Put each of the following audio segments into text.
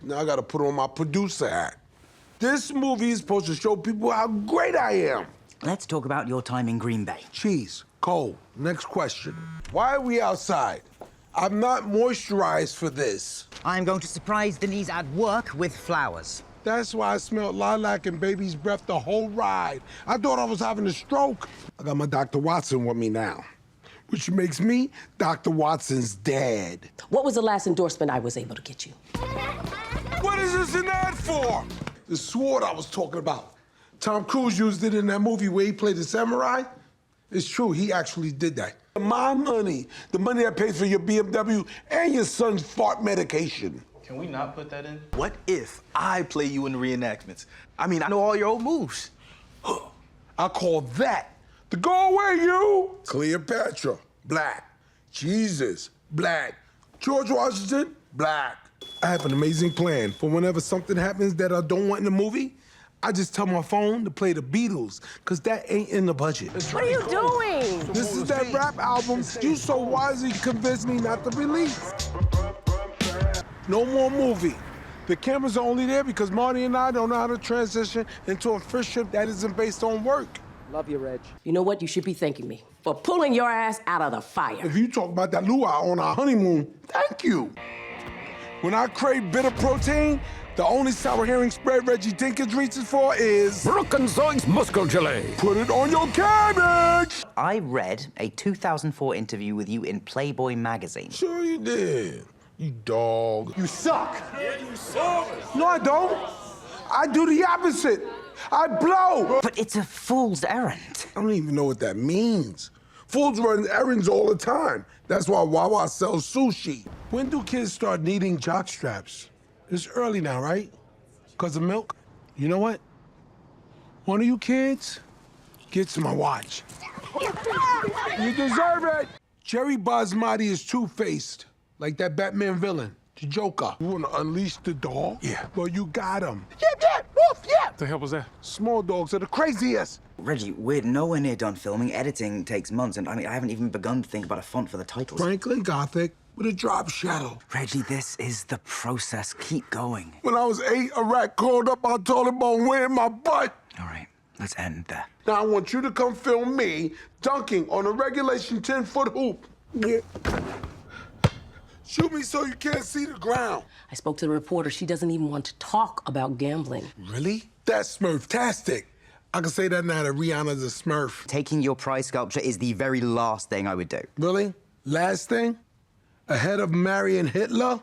Now I gotta put on my producer hat. This movie is supposed to show people how great I am. Let's talk about your time in Green Bay. Cheese, Cole, next question. Why are we outside? I'm not moisturized for this. I'm going to surprise Denise at work with flowers. That's why I smelled lilac and baby's breath the whole ride. I thought I was having a stroke. I got my Dr. Watson with me now, which makes me Dr. Watson's dad. What was the last endorsement I was able to get you? What is this an ad for? The sword I was talking about. Tom Cruise used it in that movie where he played the samurai. It's true, he actually did that. My money, the money that pays for your BMW and your son's fart medication. Can we not put that in? What if I play you in the reenactments? I mean, I know all your old moves. I call that the go away, you. Cleopatra, black. Jesus, black. George Washington, black. I have an amazing plan for whenever something happens that I don't want in the movie. I just tell my phone to play the Beatles, because that ain't in the budget. What are you doing? This is that rap album you so wisely convinced me not to release. No more movie. The cameras are only there because Marty and I don't know how to transition into a friendship that isn't based on work. Love you, Reg. You know what? You should be thanking me for pulling your ass out of the fire. If you talk about that luau on our honeymoon, thank you. When I crave bitter protein, the only sour herring spread Reggie Dinkins reaches for is Brook and Zoinks Muscle Gelée. put it on your cabbage. I read a 2004 interview with you in Playboy magazine. Sure you did, you dog. You suck. No, I don't. I do the opposite. I blow. But it's a fool's errand. I don't even know what that means. Fools run errands all the time. That's why Wawa sells sushi. When do kids start needing jock straps? It's early now, right? Because of milk? You know what? One of you kids gets my watch. You deserve it. Jerry Basmati is two-faced, like that Batman villain, the Joker. You want to unleash the dog? Yeah. Well, you got him. Yep, woof, yep. The hell was that? Small dogs are the craziest. Reggie, we're nowhere near done filming. Editing takes months, and I haven't even begun to think about a font for the titles. Franklin Gothic with a drop shadow. Reggie, this is the process. Keep going. When I was 8, a rat crawled up my toilet bowl wearing my butt. All right, let's end there. Now I want you to come film me dunking on a regulation 10-foot hoop. Yeah. Shoot me so you can't see the ground. I spoke to the reporter. She doesn't even want to talk about gambling. Really? That's Smurf-tastic. I can say that now that Rihanna's a Smurf. Taking your prize sculpture is the very last thing I would do. Really? Last thing? Ahead of marrying Hitler?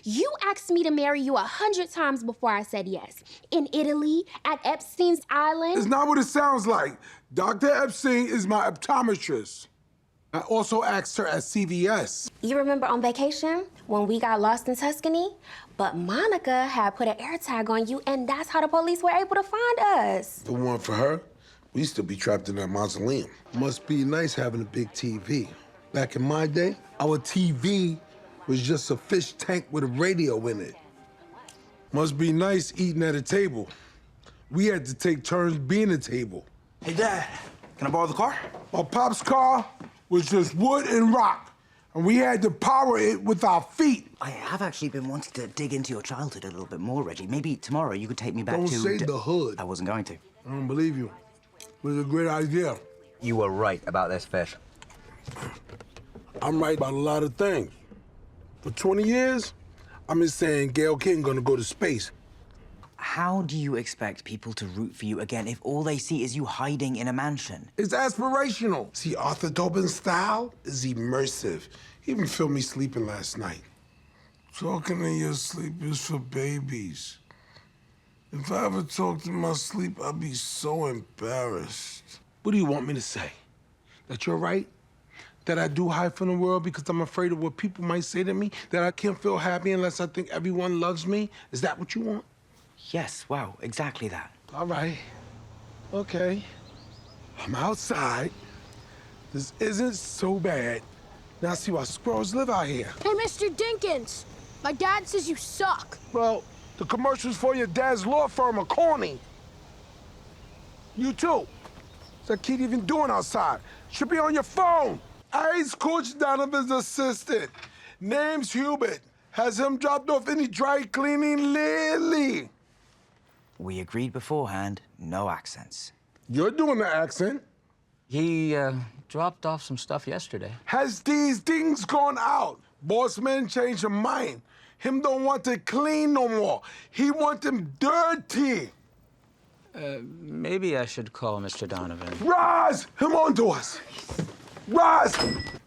You asked me to marry you 100 times before I said yes. In Italy, at Epstein's Island. It's not what it sounds like. Dr. Epstein is my optometrist. I also asked her at CVS. You remember on vacation when we got lost in Tuscany? But Monica had put an air tag on you, and that's how the police were able to find us. The one for her? We used to be trapped in that mausoleum. Must be nice having a big TV. Back in my day, our TV was just a fish tank with a radio in it. Must be nice eating at a table. We had to take turns being a table. Hey, Dad, can I borrow the car? My pop's car was just wood and rock, and we had to power it with our feet. I have actually been wanting to dig into your childhood a little bit more, Reggie. Maybe tomorrow you could take me back Don't to... say the hood. I wasn't going to. I don't believe you. It was a great idea. You were right about this fish. I'm right about a lot of things. For 20 years, I've been saying Gail King gonna go to space. How do you expect people to root for you again if all they see is you hiding in a mansion? It's aspirational. See, Arthur Tobin's style is immersive. He even filmed me sleeping last night. Talking in your sleep is for babies. If I ever talked in my sleep, I'd be so embarrassed. What do you want me to say? That you're right? That I do hide from the world because I'm afraid of what people might say to me? That I can't feel happy unless I think everyone loves me? Is that what you want? Yes, wow, exactly that. All right. Okay. I'm outside. This isn't so bad. Now I see why squirrels live out here. Hey, Mr. Dinkins, my dad says you suck. Well, the commercials for your dad's law firm are corny. You too. What's that kid even doing outside? Should be on your phone. Ice Coach Donovan's assistant. Name's Hubert. Has him dropped off any dry cleaning lately? We agreed beforehand, no accents. You're doing the accent. He dropped off some stuff yesterday. Has these things gone out? Boss man changed his mind. Him don't want to clean no more. He want them dirty. Maybe I should call Mr. Donovan. Roz, him on to us. Roz!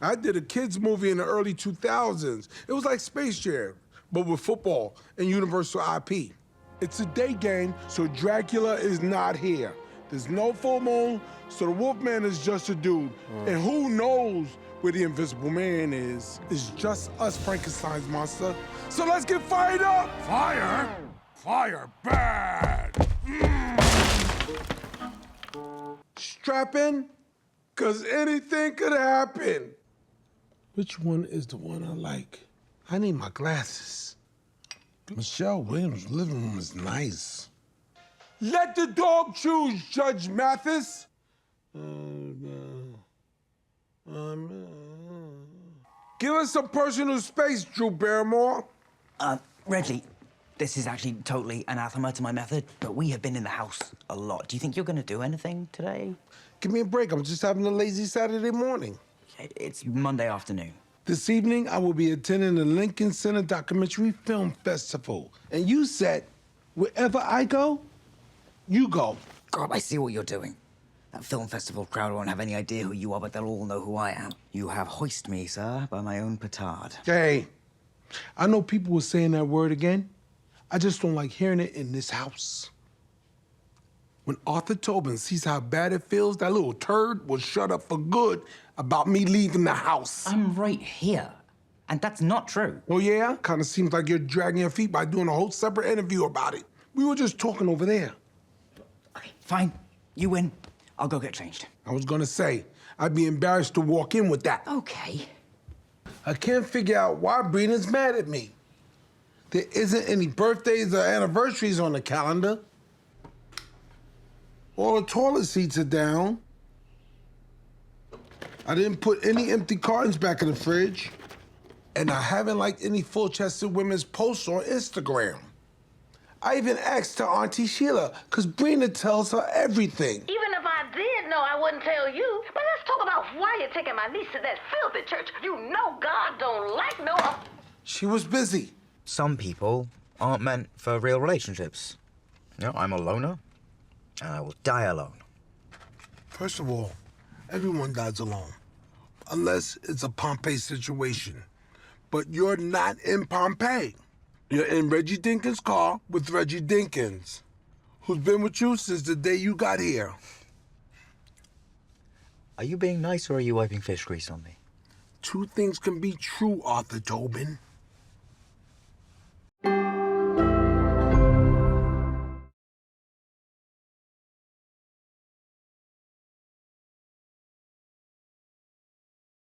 I did a kids movie in the early 2000s. It was like Space Jam, but with football and Universal IP. It's a day game, so Dracula is not here. There's no full moon, so the Wolfman is just a dude. And who knows where the Invisible Man is? It's just us Frankenstein's monster. So let's get fired up! Fire? Fire bad! Strap in, cause anything could happen. Which one is the one I like? I need my glasses. Michelle Williams' living room is nice. Let the dog choose, Judge Mathis. Give us some personal space, Drew Barrymore. Reggie, this is actually totally anathema to my method, but we have been in the house a lot. Do you think you're gonna do anything today? Give me a break. I'm just having a lazy Saturday morning. It's Monday afternoon. This evening, I will be attending the Lincoln Center Documentary Film Festival. And you said, wherever I go, you go. God, I see what you're doing. That film festival crowd won't have any idea who you are, but they'll all know who I am. You have hoist me, sir, by my own petard. Hey, I know people were saying that word again. I just don't like hearing it in this house. When Arthur Tobin sees how bad it feels, that little turd will shut up for good about me leaving the house. I'm right here, and that's not true. Oh, yeah? Kind of seems like you're dragging your feet by doing a whole separate interview about it. We were just talking over there. Okay, fine. You win. I'll go get changed. I was gonna say, I'd be embarrassed to walk in with that. Okay. I can't figure out why Brina's mad at me. There isn't any birthdays or anniversaries on the calendar. All the toilet seats are down. I didn't put any empty cartons back in the fridge. And I haven't liked any full-chested women's posts on Instagram. I even asked her Auntie Sheila, because Brina tells her everything. Even if I did know, I wouldn't tell you. But let's talk about why you're taking my niece to that filthy church. You know God don't like no... She was busy. Some people aren't meant for real relationships. You know, I'm a loner, and I will die alone. First of all, everyone dies alone. Unless it's a Pompeii situation. But you're not in Pompeii. You're in Reggie Dinkins' car with Reggie Dinkins, who's been with you since the day you got here. Are you being nice or are you wiping fish grease on me? Two things can be true, Arthur Tobin.